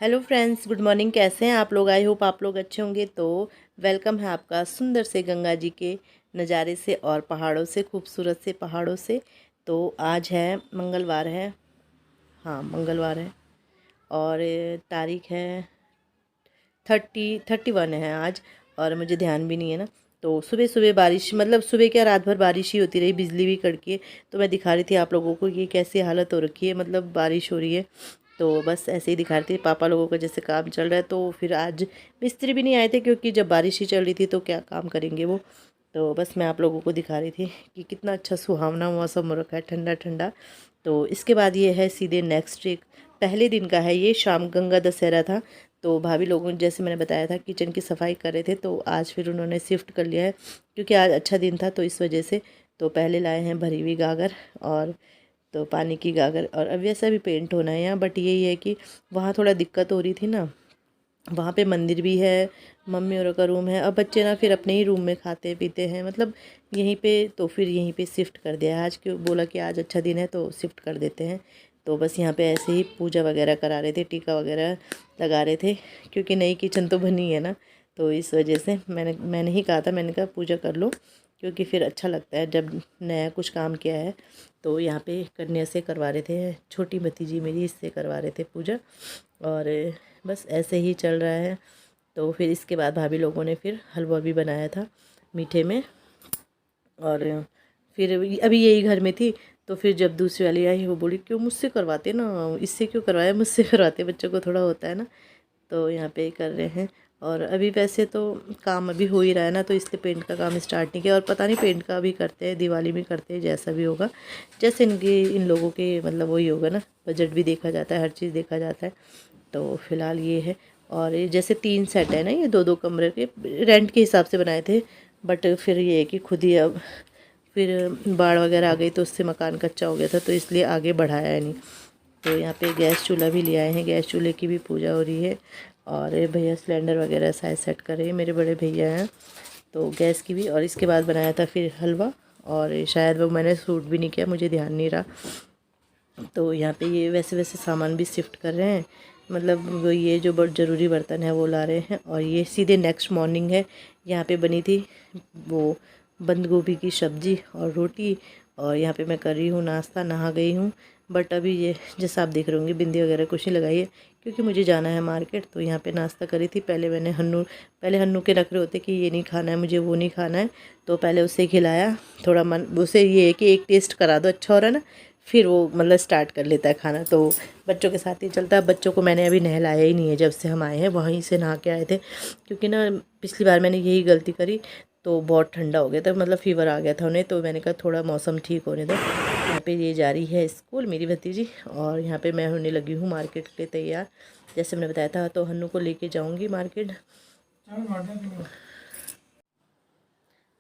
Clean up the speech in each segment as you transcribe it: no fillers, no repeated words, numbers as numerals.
Hello friends, good morning. कैसे हैं आप लोग? आई होप आप लोग अच्छे होंगे। तो वेलकम है आपका सुंदर से गंगा जी के नज़ारे से और पहाड़ों से, खूबसूरत से पहाड़ों से। तो आज है मंगलवार है, हाँ मंगलवार है और तारीख है 31 है आज। और मुझे ध्यान भी नहीं है ना। तो सुबह सुबह बारिश, मतलब सुबह क्या रात भर बारिश ही होती रही, बिजली भी कड़की है। तो मैं दिखा रही थी आप लोगों को ये कैसी हालत हो रखी है, मतलब बारिश हो रही है। तो बस ऐसे ही दिखा रही थी। पापा लोगों का जैसे काम चल रहा है, तो फिर आज मिस्त्री भी नहीं आए थे क्योंकि जब बारिश ही चल रही थी तो क्या काम करेंगे वो। तो बस मैं आप लोगों को दिखा रही थी कि कितना अच्छा सुहावना मौसम हो रखा है, ठंडा ठंडा। तो इसके बाद ये है सीधे नेक्स्ट वीक, पहले दिन का है ये, शाम गंगा दशहरा था। तो भाभी लोगों ने, जैसे मैंने बताया था, किचन की सफाई कर रहे थे। तो आज फिर उन्होंने शिफ्ट कर लिया है क्योंकि आज अच्छा दिन था, तो इस वजह से। तो पहले लाए हैं भरी हुई गागर, और तो पानी की गागर, और अब वैसा भी पेंट होना है यहाँ। बट यही है कि वहाँ थोड़ा दिक्कत हो रही थी ना, वहाँ पे मंदिर भी है, मम्मी और का रूम है। अब बच्चे ना फिर अपने ही रूम में खाते पीते हैं, मतलब यहीं पे। तो फिर यहीं पे शिफ्ट कर दिया है। आज क्यों बोला कि आज अच्छा दिन है तो शिफ्ट कर देते हैं। तो बस यहाँ पे ऐसे ही पूजा वगैरह करा रहे थे, टीका वगैरह लगा रहे थे, क्योंकि नई किचन तो बनी है ना। तो इस वजह से मैंने ही कहा था, मैंने कहा पूजा कर लो, क्योंकि फिर अच्छा लगता है जब नया कुछ काम किया है। तो यहाँ पे कन्या से करवा रहे थे, छोटी भतीजी मेरी, इससे करवा रहे थे पूजा। और बस ऐसे ही चल रहा है। तो फिर इसके बाद भाभी लोगों ने फिर हलवा भी बनाया था मीठे में। और फिर अभी यही घर में थी। तो फिर जब दूसरी वाली आई, वो बोली क्यों मुझसे करवाते ना, इससे क्यों करवाया, मुझसे करवाते, बच्चों को थोड़ा होता है ना। तो यहाँ पे कर रहे हैं। और अभी वैसे तो काम अभी हो ही रहा है ना, तो इसलिए पेंट का काम स्टार्ट नहीं किया। और पता नहीं पेंट का भी करते हैं, दिवाली में करते हैं, जैसा भी होगा, जैसे इन लोगों के मतलब वही होगा ना। बजट भी देखा जाता है, हर चीज़ देखा जाता है। तो फ़िलहाल ये है। और ये जैसे 3 सेट है ना, ये 2-2 कमरे के रेंट के हिसाब से बनाए थे। बट फिर ये है कि खुद ही अब फिर बाढ़ वगैरह आ गई तो उससे मकान कच्चा हो गया था, तो इसलिए आगे बढ़ाया है नहीं। तो यहाँ पे गैस चूल्हा भी ले आए हैं, गैस चूल्हे की भी पूजा हो रही है। और ये भैया सिलेंडर वगैरह शायद सेट कर रहे हैं, मेरे बड़े भैया हैं। तो गैस की भी। और इसके बाद बनाया था फिर हलवा, और शायद वो मैंने शूट भी नहीं किया, मुझे ध्यान नहीं रहा। तो यहाँ पे ये वैसे वैसे सामान भी शिफ्ट कर रहे हैं, मतलब वो ये जो बहुत ज़रूरी बर्तन है वो ला रहे हैं। और ये सीधे नेक्स्ट मॉर्निंग है। यहाँ पे बनी थी वो बंद गोभी की सब्ज़ी और रोटी। और यहाँ पे मैं कर रही हूँ नाश्ता, नहा गई हूँ। बट अभी ये जैसा आप देख रहे होंगे, बिंदी वगैरह कुछ नहीं लगाई है क्योंकि मुझे जाना है मार्केट। तो यहाँ पे नाश्ता करी थी। पहले हन्नू के नखरे होते कि ये नहीं खाना है मुझे, वो नहीं खाना है। तो पहले उसे खिलाया, थोड़ा मन उसे ये है कि एक टेस्ट करा दो, अच्छा हो रहा है ना, फिर वो मतलब स्टार्ट कर लेता है खाना। तो बच्चों के साथ ही चलता है। बच्चों को मैंने अभी नहलाया ही नहीं है, जब से हम आए हैं वहीं से नहा के आए थे। क्योंकि ना पिछली बार मैंने यही गलती करी, तो बहुत ठंडा हो गया था, मतलब फ़ीवर आ गया था उन्हें। तो मैंने कहा थोड़ा मौसम ठीक होने दो। यहाँ पे ये जा रही है स्कूल मेरी भतीजी, और यहाँ पे मैं होने लगी हूँ मार्केट के लिए तैयार। जैसे मैंने बताया था, तो हन्नू को लेके जाऊँगी मार्केट।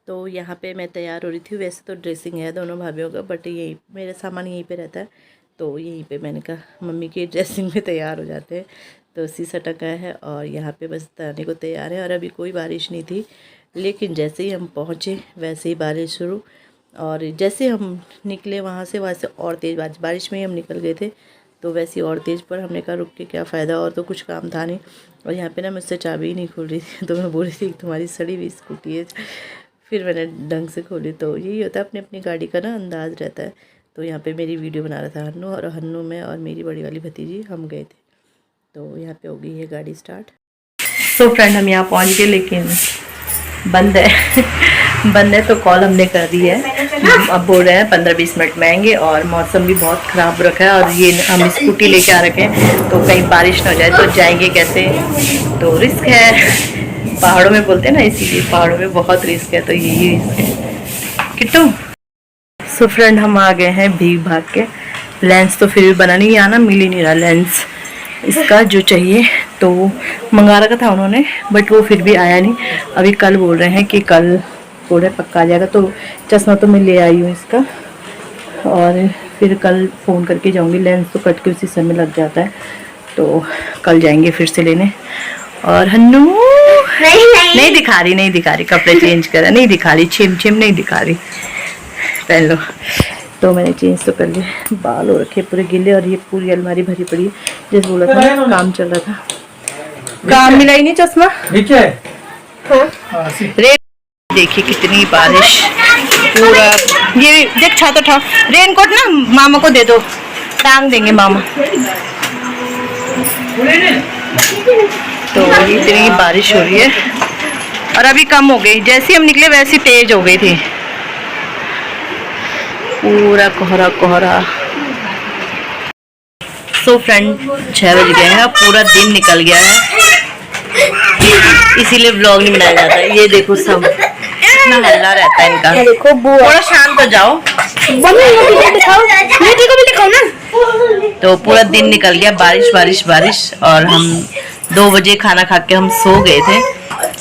तो यहाँ पे मैं तैयार हो रही थी। वैसे तो ड्रेसिंग है दोनों भाभीयों का, बट यही मेरा सामान यहीं पे रहता है। तो यहीं पे मैंने कहा मम्मी के ड्रेसिंग में तैयार हो जाते हैं। तो उसी सटक आया है, और यहाँ पे बस जाने को तैयार है। और अभी कोई बारिश नहीं थी, लेकिन जैसे ही हम पहुँचे वैसे ही बारिश शुरू। और जैसे हम निकले वहाँ से और तेज़ बारिश में ही हम निकल गए थे। तो वैसे और तेज़, पर हमने कहा रुक के क्या फ़ायदा, और तो कुछ काम था नहीं। और यहाँ पे ना मुझसे चाबी ही नहीं खुल रही थी, तो मैं बोल रही थी तुम्हारी सड़ी हुई स्कूटी है। फिर मैंने ढंग से खोली। तो यही होता है, अपनी अपनी गाड़ी का ना अंदाज़ रहता है। तो यहाँ पे मेरी वीडियो बना रहा था हन्नू, और हन्नू में और मेरी बड़ी वाली भतीजी हम गए थे। तो यहाँ पे हो गई है गाड़ी स्टार्ट। तो फ्रेंड हम यहाँ पहुँच गए, लेकिन बंद है बंद है। तो कॉल हमने कर दी है, अब बोल रहे हैं 15-20 मिनट में आएंगे। और मौसम भी बहुत ख़राब रखा है, और ये हम स्कूटी लेके आ रखे हैं, तो कहीं बारिश ना हो जाए तो जाएंगे कैसे। तो रिस्क है, पहाड़ों में बोलते हैं ना, इसीलिए पहाड़ों में बहुत रिस्क है। तो यही रिस्क है किट्टू। सो फ्रेंड हम आ गए हैं भीग भाग के। लेंस तो फिर भी बना नहीं, आना मिल ही नहीं रहा लेंस इसका जो चाहिए। तो मंगा रखा था उन्होंने, बट वो फिर भी आया नहीं। अभी कल बोल रहे हैं कि कल बोल रहे पक्का आ जाएगा। तो चश्मा तो मैं ले आई हूँ इसका, और फिर कल फ़ोन करके जाऊँगी। लेंस तो कट के उसी समय लग जाता है, तो कल जाएंगे फिर से लेने। और हन्नू नहीं दिखा रही कपड़े चेंज करा, नहीं दिखा रही, छिम छिम नहीं दिखा रही, पहन लो। तो मैंने चेंज तो कर लिया, बाल हो रखे पूरे गिले और ये पूरी अलमारी भरी पड़ी है। जैसे बोला था ना, काम चल रहा था, काम मिला ही नहीं चश्मा। रेन देखिए कितनी बारिश, पूरा ये देख छाता था। रेनकोट ना मामा को दे दो, टांग देंगे मामा। तो इतनी बारिश हो रही है और अभी कम हो गई, जैसे हम निकले वैसी तेज हो गई थी, पूरा कोहरा कोहरा। सो फ्रेंड 6 बज गए हैं, पूरा दिन निकल गया है, इसीलिए व्लॉग नहीं बनाया जाता। ये देखो सब इतना हल्ला रहता है इनका। देखो थोड़ा शांत हो जाओ, दिखाओ ना। तो पूरा दिन निकल गया, बारिश बारिश बारिश, और हम 2 बजे खाना खा के हम सो गए थे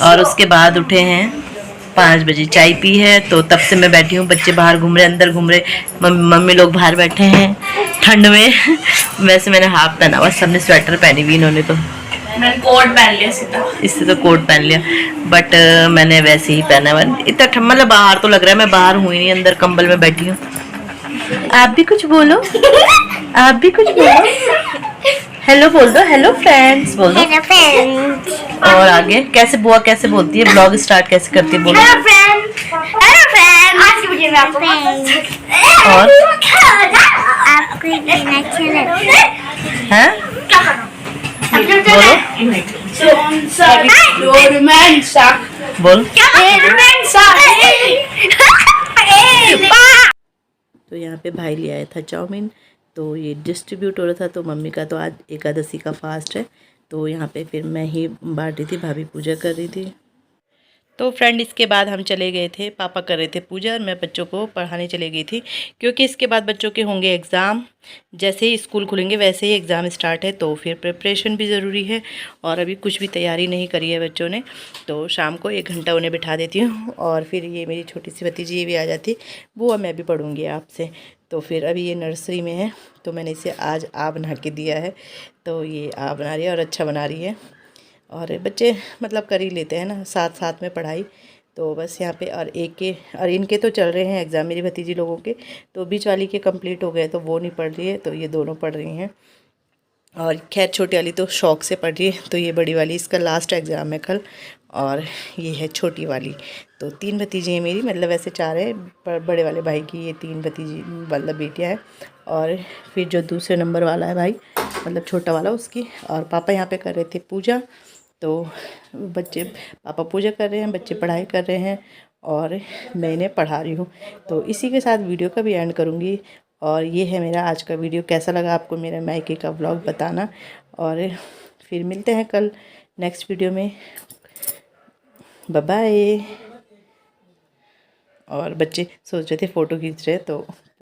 और उसके बाद उठे हैं 5 बजे, चाय पी है। तो तब से मैं बैठी हूँ, बच्चे बाहर घूम रहे, अंदर घूम रहे, मम्मी लोग बाहर बैठे हैं ठंड में। वैसे मैंने हाफ पहना हुआ, सबने स्वेटर पहनी हुई, इन्होंने तो मैंने कोट पहन लिया सीधा, इससे तो कोट पहन लिया, बट मैंने वैसे ही पहना हुआ। इतना मतलब बाहर तो लग रहा है, मैं बाहर हुई नहीं, अंदर कंबल में बैठी हूँ। आप भी कुछ बोलो, आप भी कुछ बोलो, हेलो बोल दो, हेलो फ्रेंड्स बोल दो। Hello friends. और आगे कैसे बुआ कैसे बोलती है, ब्लॉग स्टार्ट कैसे करती है, बोलो। Hello friends, hello friends. आज की वीडियो में आपको और आपको ये दिन अच्छा लगता हैं बोल। तो यहाँ पे भाई ले आया था चाउमीन, तो ये डिस्ट्रीब्यूट हो रहा था। तो मम्मी का तो आज एकादशी का फास्ट है, तो यहाँ पे फिर मैं ही बांट रही थी, भाभी पूजा कर रही थी। तो फ्रेंड इसके बाद हम चले गए थे, पापा कर रहे थे पूजा और मैं बच्चों को पढ़ाने चले गई थी, क्योंकि इसके बाद बच्चों के होंगे एग्ज़ाम। जैसे ही स्कूल खुलेंगे वैसे ही एग्ज़ाम स्टार्ट है, तो फिर प्रिपरेशन भी ज़रूरी है और अभी कुछ भी तैयारी नहीं करी है बच्चों ने। तो शाम को 1 घंटा उन्हें बिठा देती हूँ और फिर ये मेरी छोटी सी भतीजी भी आ जाती, बुआ मैं भी पढ़ूँगी आपसे। तो फिर अभी ये नर्सरी में है, तो मैंने इसे आज आ बना के दिया है, तो ये आ बना रही है और अच्छा बना रही है। और बच्चे मतलब कर ही लेते हैं ना साथ साथ में पढ़ाई। तो बस यहाँ पे और इनके तो चल रहे हैं एग्ज़ाम, मेरी भतीजी लोगों के, तो बीच वाली के कंप्लीट हो गए, तो वो नहीं पढ़ रही है, तो ये दोनों पढ़ रही हैं। और खैर छोटी वाली तो शौक़ से पढ़ रही है, तो ये बड़ी वाली इसका लास्ट एग्ज़ाम है कल, और ये है छोटी वाली। तो 3 भतीजी हैं मेरी, मतलब वैसे 4 है, पर बड़े वाले भाई की ये 3 भतीजी मतलब बेटियाँ हैं, और फिर जो दूसरे नंबर वाला है भाई मतलब छोटा वाला उसकी। और पापा यहाँ पे कर रहे थे पूजा, तो बच्चे पापा पूजा कर रहे हैं, बच्चे पढ़ाई कर रहे हैं और मैं इन्हें पढ़ा रही हूँ। तो इसी के साथ वीडियो का भी एंड करूँगी। और ये है मेरा आज का वीडियो, कैसा लगा आपको मेरा मायके का व्लॉग बताना, और फिर मिलते हैं कल नेक्स्ट वीडियो में। Bye bye. और बच्चे सोच रहे थे फ़ोटो खींच रहे, तो